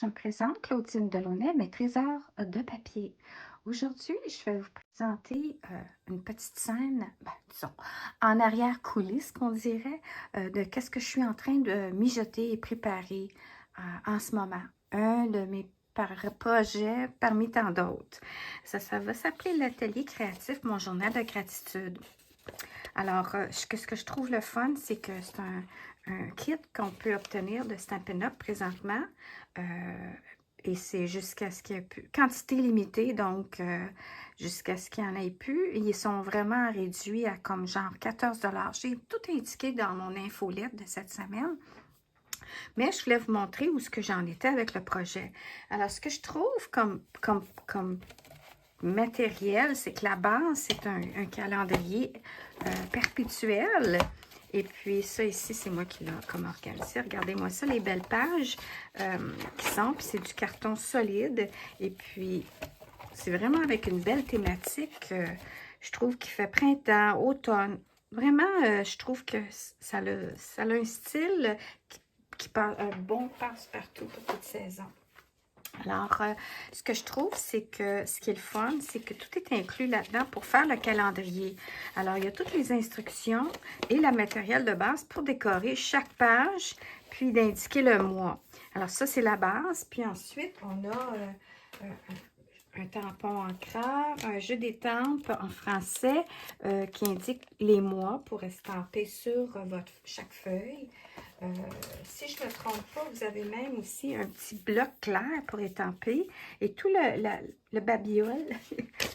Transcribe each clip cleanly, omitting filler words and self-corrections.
Je me présente, Claudine Delaunay, maîtriseur de papier. Aujourd'hui, je vais vous présenter une petite scène, disons, en arrière-coulisses, qu'on dirait, de qu'est-ce que je suis en train de mijoter et préparer en ce moment. Un de mes projets parmi tant d'autres. Ça va s'appeler l'atelier créatif, mon journal de gratitude. Alors, ce que je trouve le fun, c'est que c'est un kit qu'on peut obtenir de Stampin' Up présentement. Et c'est jusqu'à ce qu'il y ait plus. Quantité limitée, donc jusqu'à ce qu'il n'y en ait plus. Ils sont vraiment réduits à comme genre 14 $. J'ai tout indiqué dans mon infolette de cette semaine. Mais je voulais vous montrer où ce que j'en étais avec le projet. Alors, ce que je trouve comme matériel, c'est que la base, c'est un calendrier perpétuel. Et puis ça ici, c'est moi qui l'ai comme organisé. Regardez-moi ça, les belles pages qui sont. Puis c'est du carton solide. Et puis, c'est vraiment avec une belle thématique. Je trouve qu'il fait printemps, automne. Vraiment, je trouve que ça a un style qui parle un bon passe-partout pour toute saison. Alors, ce que je trouve, c'est que ce qui est le fun, c'est que tout est inclus là-dedans pour faire le calendrier. Alors, il y a toutes les instructions et le matériel de base pour décorer chaque page, puis d'indiquer le mois. Alors, ça, c'est la base. Puis ensuite, on a un tampon encreur, un jeu d'étampes en français qui indique les mois pour estamper sur chaque feuille. Si je ne me trompe pas, vous avez même aussi un petit bloc clair pour étamper et tout le babiole.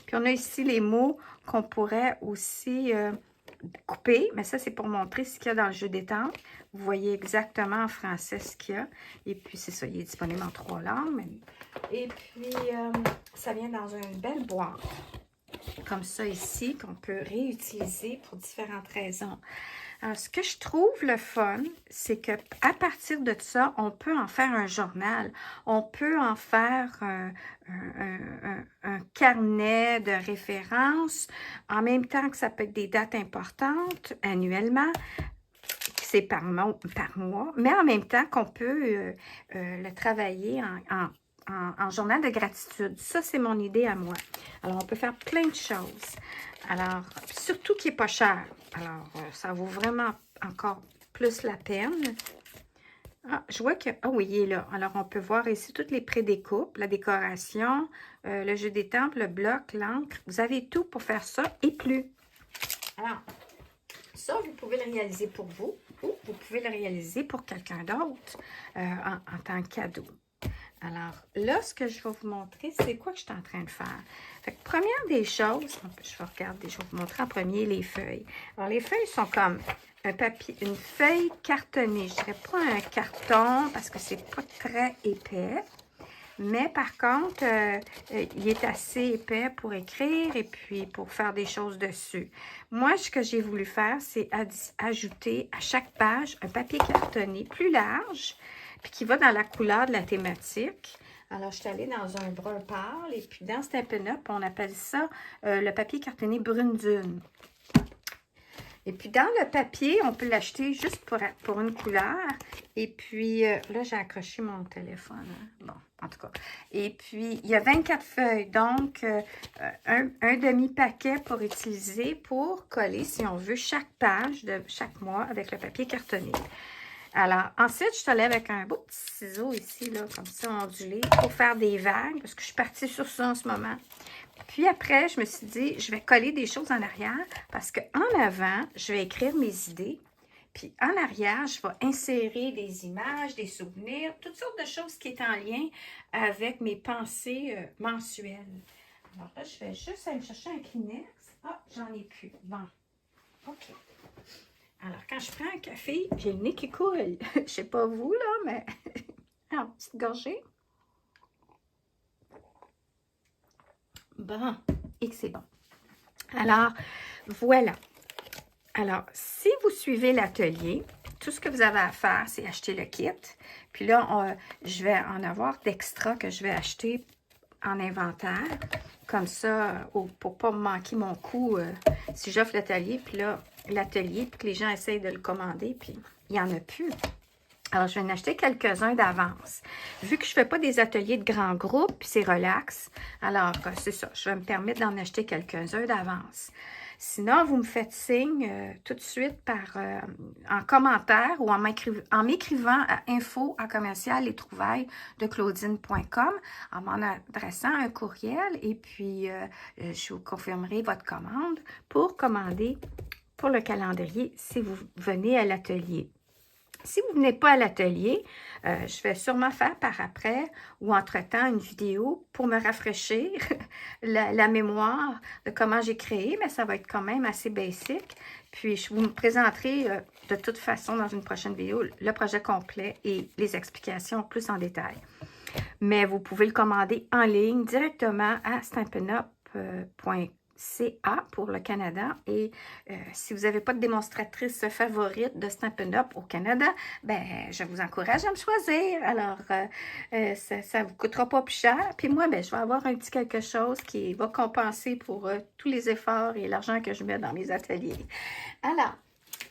Puis on a ici les mots qu'on pourrait aussi couper, mais ça c'est pour montrer ce qu'il y a dans le jeu d'étampes. Vous voyez exactement en français ce qu'il y a. Et puis c'est ça, il est disponible en 3 langues. Et puis ça vient dans une belle boîte, comme ça ici, qu'on peut réutiliser pour différentes raisons. Alors, ce que je trouve le fun, c'est qu'à partir de ça, on peut en faire un journal. On peut en faire un carnet de références, en même temps que ça peut être des dates importantes annuellement. C'est par mois, mais en même temps qu'on peut le travailler en journal de gratitude. Ça, c'est mon idée à moi. Alors, on peut faire plein de choses. Alors, surtout qui n'est pas cher. Alors, ça vaut vraiment encore plus la peine. Ah, je vois que... Ah oui, il est là. Alors, on peut voir ici toutes les pré-découpes, la décoration, le jeu d'étampes, le bloc, l'encre. Vous avez tout pour faire ça et plus. Alors, ça, vous pouvez le réaliser pour vous ou vous pouvez le réaliser pour quelqu'un d'autre en tant que cadeau. Alors, là, ce que je vais vous montrer, c'est quoi que je suis en train de faire. Fait que, première des choses, je vais regarder, je vais vous montrer en premier les feuilles. Alors, les feuilles sont comme un papier, une feuille cartonnée. Je dirais pas un carton parce que c'est pas très épais. Mais par contre, il est assez épais pour écrire et puis pour faire des choses dessus. Moi, ce que j'ai voulu faire, c'est ajouter à chaque page un papier cartonné plus large, puis qui va dans la couleur de la thématique. Alors, je suis allée dans un brun pâle et puis dans Stampin' Up, on appelle ça le papier cartonné brune dune. Et puis, dans le papier, on peut l'acheter juste pour une couleur. Et puis, là, j'ai accroché mon téléphone. Hein. Bon, en tout cas. Et puis, il y a 24 feuilles. Donc, un demi-paquet pour utiliser pour coller, si on veut, chaque page de chaque mois avec le papier cartonné. Alors, ensuite, je suis allée avec un beau petit ciseau ici, là, comme ça, ondulé, pour faire des vagues, parce que je suis partie sur ça en ce moment. Puis après, je me suis dit, je vais coller des choses en arrière parce qu'en avant, je vais écrire mes idées. Puis en arrière, je vais insérer des images, des souvenirs, toutes sortes de choses qui sont en lien avec mes pensées mensuelles. Alors là, je vais juste aller me chercher un Kleenex. Ah, j'en ai plus. Bon, OK. Alors, quand je prends un café, j'ai le nez qui coule. Je ne sais pas vous, là, mais... Alors, petite gorgée. Bon, et que c'est bon. Alors, voilà. Alors, si vous suivez l'atelier, tout ce que vous avez à faire, c'est acheter le kit. Puis là, je vais en avoir d'extra que je vais acheter en inventaire. Comme ça, pour ne pas me manquer mon coup, si j'offre l'atelier, puis là, puis que les gens essayent de le commander, puis il n'y en a plus. Alors, je vais en acheter quelques-uns d'avance. Vu que je ne fais pas des ateliers de grands groupes, puis c'est relax, alors c'est ça, je vais me permettre d'en acheter quelques-uns d'avance. Sinon, vous me faites signe tout de suite en commentaire ou en m'écrivant à info@commercial-les-trouvailles de Claudine.com, en m'en adressant un courriel et puis je vous confirmerai votre commande pour commander pour le calendrier si vous venez à l'atelier. Si vous ne venez pas à l'atelier, je vais sûrement faire par après ou entre-temps une vidéo pour me rafraîchir la mémoire de comment j'ai créé, mais ça va être quand même assez basique. Puis, je vous me présenterai de toute façon dans une prochaine vidéo le projet complet et les explications plus en détail. Mais vous pouvez le commander en ligne directement à stampinup.ca pour le Canada. Et si vous n'avez pas de démonstratrice favorite de Stampin' Up au Canada, ben je vous encourage à me choisir. Alors, ça ne vous coûtera pas plus cher. Puis moi, ben, je vais avoir un petit quelque chose qui va compenser pour tous les efforts et l'argent que je mets dans mes ateliers. Alors,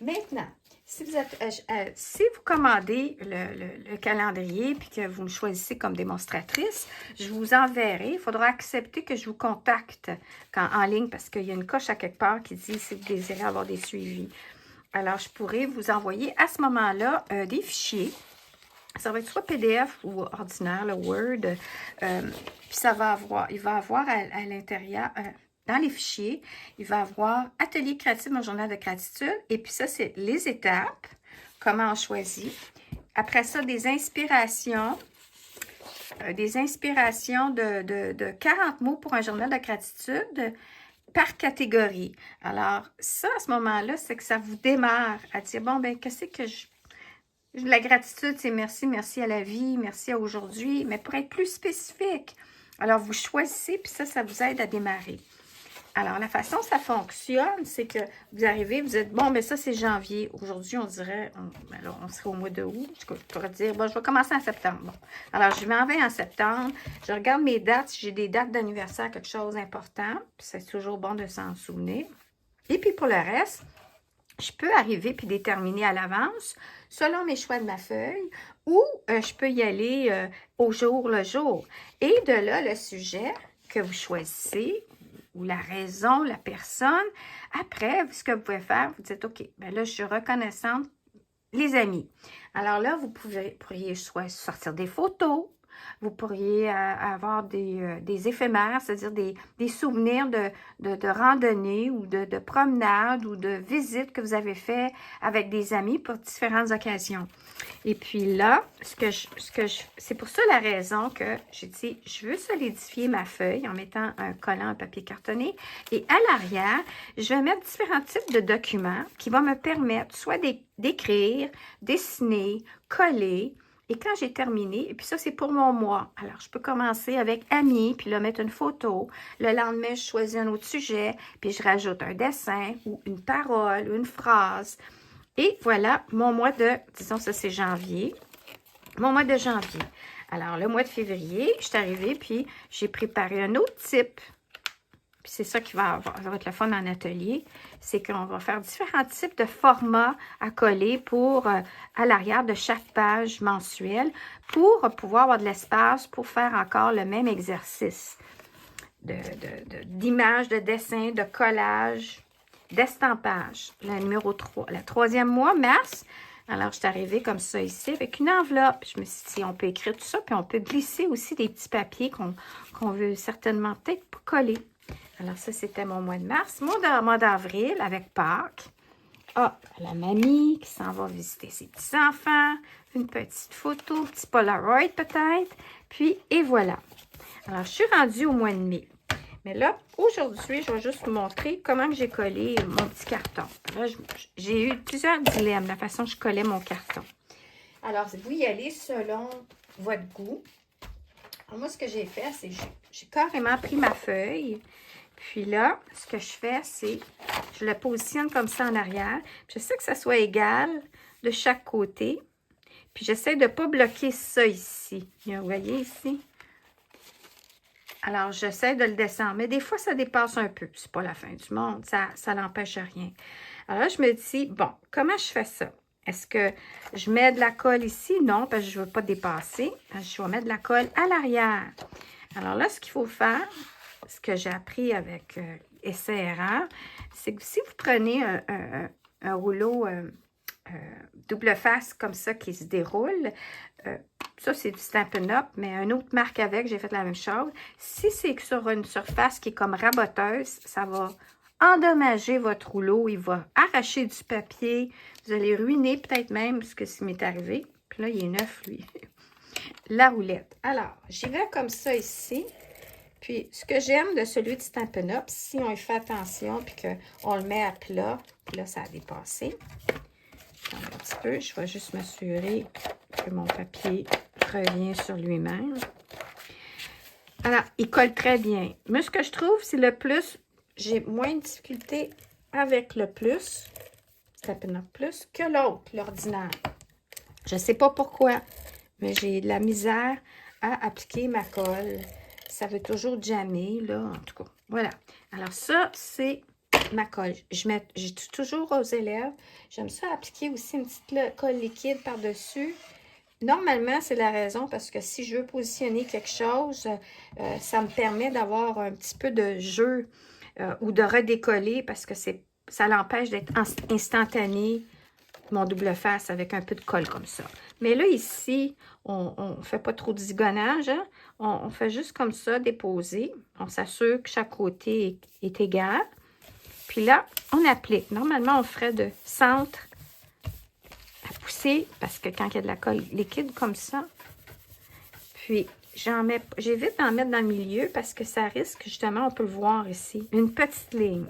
maintenant, si vous commandez le calendrier puis que vous me choisissez comme démonstratrice, je vous enverrai. Il faudra accepter que je vous contacte en ligne parce qu'il y a une coche à quelque part qui dit si vous désirez avoir des suivis. Alors, je pourrais vous envoyer à ce moment-là des fichiers. Ça va être soit PDF ou ordinaire, le Word. Puis il va avoir à l'intérieur... dans les fichiers, il va y avoir Atelier créatif, mon journal de gratitude. Et puis ça, c'est les étapes, comment on choisit. Après ça, des inspirations de 40 mots pour un journal de gratitude par catégorie. Alors, ça, à ce moment-là, c'est que ça vous démarre à dire, bon, ben qu'est-ce que la gratitude, c'est merci à la vie, merci à aujourd'hui, mais pour être plus spécifique. Alors, vous choisissez, puis ça vous aide à démarrer. Alors, la façon dont ça fonctionne, c'est que vous arrivez, vous dites, bon, mais ça, c'est janvier. Aujourd'hui, on dirait, on serait au mois de août. Je pourrais dire, bon, je vais commencer en septembre. Bon. Alors, je m'en vais en septembre. Je regarde mes dates. Si j'ai des dates d'anniversaire, quelque chose d'important, puis c'est toujours bon de s'en souvenir. Et puis, pour le reste, je peux arriver puis déterminer à l'avance, selon mes choix de ma feuille, ou je peux y aller au jour le jour. Et de là, le sujet que vous choisissez, ou la raison, la personne. Après, ce que vous pouvez faire, vous dites, OK, ben là, je suis reconnaissante, les amis. Alors là, vous pourriez soit sortir des photos, vous pourriez avoir des éphémères, c'est-à-dire des souvenirs de randonnée ou de promenade ou de visite que vous avez fait avec des amis pour différentes occasions. Et puis là, c'est pour ça la raison que j'ai dit, je veux solidifier ma feuille en mettant un collant, un papier cartonné. Et à l'arrière, je vais mettre différents types de documents qui vont me permettre soit d'écrire, dessiner, coller. Et quand j'ai terminé, et puis ça, c'est pour mon mois. Alors, je peux commencer avec amis, puis là, mettre une photo. Le lendemain, je choisis un autre sujet, puis je rajoute un dessin ou une parole ou une phrase. Et voilà, mon mois disons ça c'est janvier, mon mois de janvier. Alors, le mois de février, je suis arrivée, puis j'ai préparé un autre type. Puis c'est ça qui ça va être le fun en atelier, c'est qu'on va faire différents types de formats à coller à l'arrière de chaque page mensuelle pour pouvoir avoir de l'espace pour faire encore le même exercice d'image, de dessin, de collage, d'estampage. Le numéro 3, le 3e mois, mars. Alors, je suis arrivée comme ça ici avec une enveloppe. Je me suis dit, on peut écrire tout ça, puis on peut glisser aussi des petits papiers qu'on veut certainement peut-être pas coller. Alors, ça, c'était mon mois de mars. Mon mois d'avril, avec Pâques. Ah, la mamie qui s'en va visiter ses petits-enfants. Une petite photo, un petit Polaroid peut-être. Puis, et voilà. Alors, je suis rendue au mois de mai. Mais là, aujourd'hui, je vais juste vous montrer comment j'ai collé mon petit carton. Là, j'ai eu plusieurs dilemmes, la façon dont je collais mon carton. Alors, vous y allez selon votre goût. Alors, moi, ce que j'ai fait, c'est j'ai carrément pris ma feuille. Puis là, ce que je fais, c'est je le positionne comme ça en arrière. J'essaie que ça soit égal de chaque côté. Puis j'essaie de ne pas bloquer ça ici. Vous voyez ici? Alors, j'essaie de le descendre. Mais des fois, ça dépasse un peu. C'est pas la fin du monde. Ça n'empêche rien. Alors là, je me dis, bon, comment je fais ça? Est-ce que je mets de la colle ici? Non, parce que je ne veux pas dépasser. Je vais mettre de la colle à l'arrière. Alors là, ce qu'il faut faire, ce que j'ai appris avec essai-erreur, c'est que si vous prenez un rouleau double face comme ça qui se déroule, ça c'est du Stampin' Up, mais une autre marque avec, j'ai fait la même chose. Si c'est sur une surface qui est comme raboteuse, ça va endommager votre rouleau, il va arracher du papier, vous allez ruiner peut-être même ce que ça m'est arrivé. Puis là, il est neuf, lui, la roulette. Alors, j'y vais comme ça ici. Puis, ce que j'aime de celui de Stampin' Up, si on y fait attention, puis qu'on le met à plat, puis là, ça a dépassé. Un petit peu, je vais juste m'assurer que mon papier revient sur lui-même. Alors, il colle très bien. Mais ce que je trouve, c'est le plus, j'ai moins de difficulté avec le plus, Stampin' Up plus, que l'autre, l'ordinaire. Je ne sais pas pourquoi, mais j'ai de la misère à appliquer ma colle. Ça veut toujours jammer, là, en tout cas. Voilà. Alors ça, c'est ma colle. J'ai toujours aux élèves. J'aime ça appliquer aussi une petite colle liquide par-dessus. Normalement, c'est la raison parce que si je veux positionner quelque chose, ça me permet d'avoir un petit peu de jeu ou de redécoller parce que ça l'empêche d'être instantané, mon double face avec un peu de colle comme ça. Mais là, ici, on ne fait pas trop de zigonnage. Hein? On fait juste comme ça, déposer. On s'assure que chaque côté est égal. Puis là, on applique. Normalement, on ferait de centre à pousser parce que quand il y a de la colle liquide comme ça, puis j'évite d'en mettre dans le milieu parce que ça risque, justement, on peut le voir ici, une petite ligne.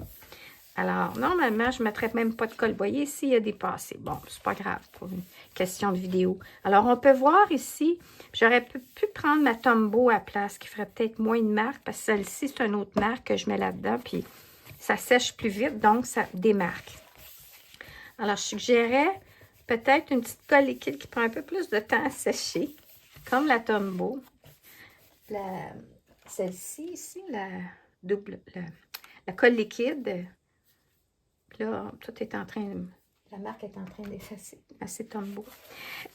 Alors, normalement, je ne mettrais même pas de colle. Vous voyez, ici, il y a des passés. Bon, c'est pas grave pour une question de vidéo. Alors, on peut voir ici, j'aurais pu prendre ma Tombow à place, qui ferait peut-être moins de marque, parce que celle-ci, c'est une autre marque que je mets là-dedans, puis ça sèche plus vite, donc ça démarque. Alors, je suggérais peut-être une petite colle liquide qui prend un peu plus de temps à sécher, comme la Tombow. Celle-ci, ici, la colle liquide. Là, tout est en train de... La marque est en train d'effacer. C'est Tombow.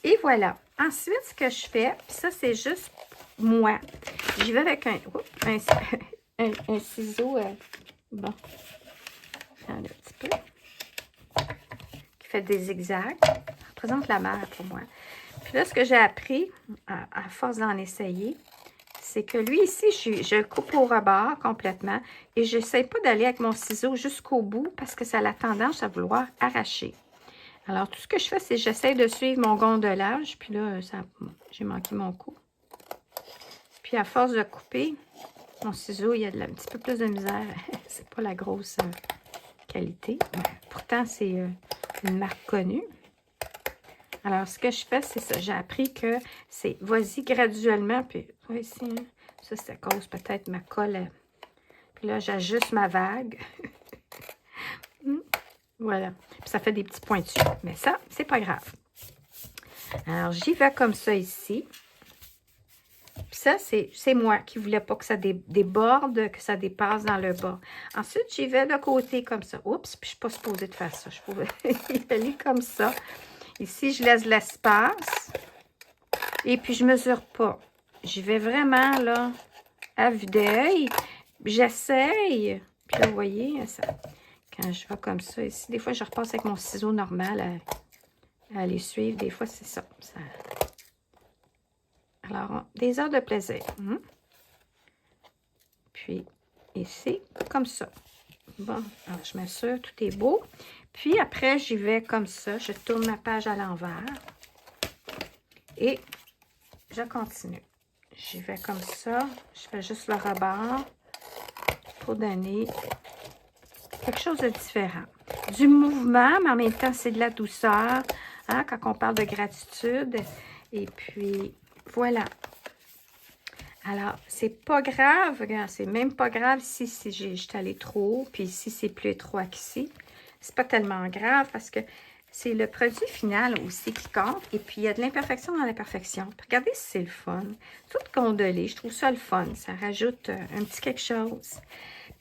Et voilà. Ensuite, ce que je fais, puis ça, c'est juste moi. J'y vais avec un ciseau. Bon. Un petit peu. Qui fait des zigzags. Ça représente la mer pour moi. Puis là, ce que j'ai appris, à force d'en essayer, c'est que lui, ici, je le coupe au rebord complètement et je n'essaie pas d'aller avec mon ciseau jusqu'au bout parce que ça a la tendance à vouloir arracher. Alors, tout ce que je fais, c'est que j'essaie de suivre mon gondolage. Puis là, j'ai manqué mon coup. Puis, à force de couper, mon ciseau, il y a un petit peu plus de misère. C'est pas la grosse qualité. Pourtant, c'est une marque connue. Alors, ce que je fais, c'est ça. J'ai appris que c'est vas-y graduellement. Puis, ici, hein, ça, c'est à cause peut-être ma colle. Puis là, j'ajuste ma vague. Voilà. Puis ça fait des petits pointus. Mais ça, c'est pas grave. Alors, j'y vais comme ça ici. Puis ça, c'est moi qui voulais pas que ça déborde, que ça dépasse dans le bas. Ensuite, j'y vais de côté comme ça. Oups, puis je suis pas supposée de faire ça. Je pouvais y aller comme ça. Ici, je laisse l'espace. Et puis, je ne mesure pas. J'y vais vraiment, là, à vue d'œil. J'essaye. Puis là, vous voyez, ça, quand je vais comme ça ici, des fois, je repasse avec mon ciseau normal à aller suivre. Des fois, c'est ça. Alors, des heures de plaisir. Puis, ici, comme ça. Bon, alors, je m'assure, tout est beau. Puis après, j'y vais comme ça. Je tourne ma page à l'envers. Et je continue. J'y vais comme ça. Je fais juste le rebord pour donner quelque chose de différent. Du mouvement, mais en même temps, c'est de la douceur. Hein, quand on parle de gratitude. Et puis, voilà. Alors, c'est pas grave. C'est même pas grave si je suis allée trop haut. Puis ici, c'est plus étroit qu'ici. C'est pas tellement grave parce que c'est le produit final aussi qui compte. Et puis, il y a de l'imperfection dans l'imperfection. Regardez si c'est le fun. Tout gondolé, je trouve ça le fun. Ça rajoute un petit quelque chose.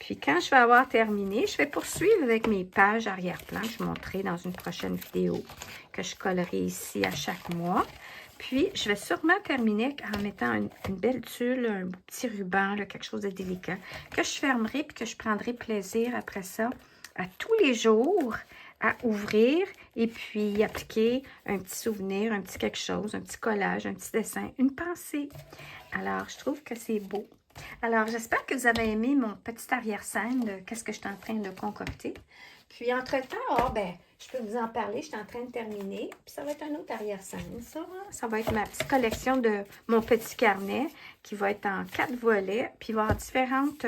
Puis quand je vais avoir terminé, je vais poursuivre avec mes pages arrière-plan que je montrerai dans une prochaine vidéo que je collerai ici à chaque mois. Puis, je vais sûrement terminer en mettant une belle tulle, un petit ruban, là, quelque chose de délicat, que je fermerai puis que je prendrai plaisir après ça à tous les jours à ouvrir et puis appliquer un petit souvenir, un petit quelque chose, un petit collage, un petit dessin, une pensée. Alors, je trouve que c'est beau. Alors, j'espère que vous avez aimé mon petit arrière-scène de qu'est-ce que je suis en train de concocter. Puis, entre-temps, je peux vous en parler. Je suis en train de terminer. Puis, ça va être un autre arrière-scène. Ça va être ma petite collection de mon petit carnet qui va être en 4 volets. Puis, il va y avoir différentes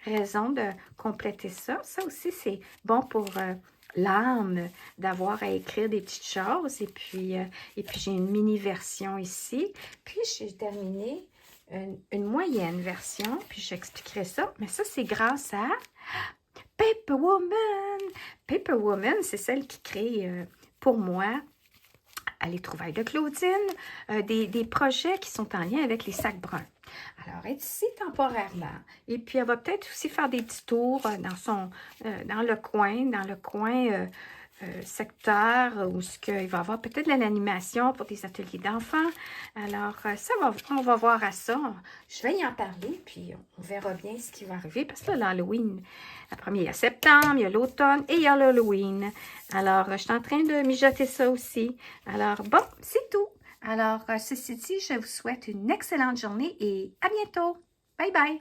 raisons de compléter ça. Ça aussi, c'est bon pour l'âme d'avoir à écrire des petites choses. Et puis j'ai une mini version ici. Puis, j'ai terminé une moyenne version, puis j'expliquerai ça. Mais ça, c'est grâce à Paper Woman. Paper Woman, c'est celle qui crée pour moi, à les trouvailles de Claudine, des projets qui sont en lien avec les sacs bruns. Alors, elle est ici temporairement. Et puis, elle va peut-être aussi faire des petits tours dans le coin secteur où il va y avoir peut-être de l'animation pour des ateliers d'enfants. Alors, on va voir à ça. Je vais y en parler, puis on verra bien ce qui va arriver. Parce que là, l'Halloween, après, il y a septembre, il y a l'automne et il y a l'Halloween. Alors, je suis en train de mijoter ça aussi. Alors, bon, c'est tout. Alors, ceci dit, je vous souhaite une excellente journée et à bientôt. Bye bye!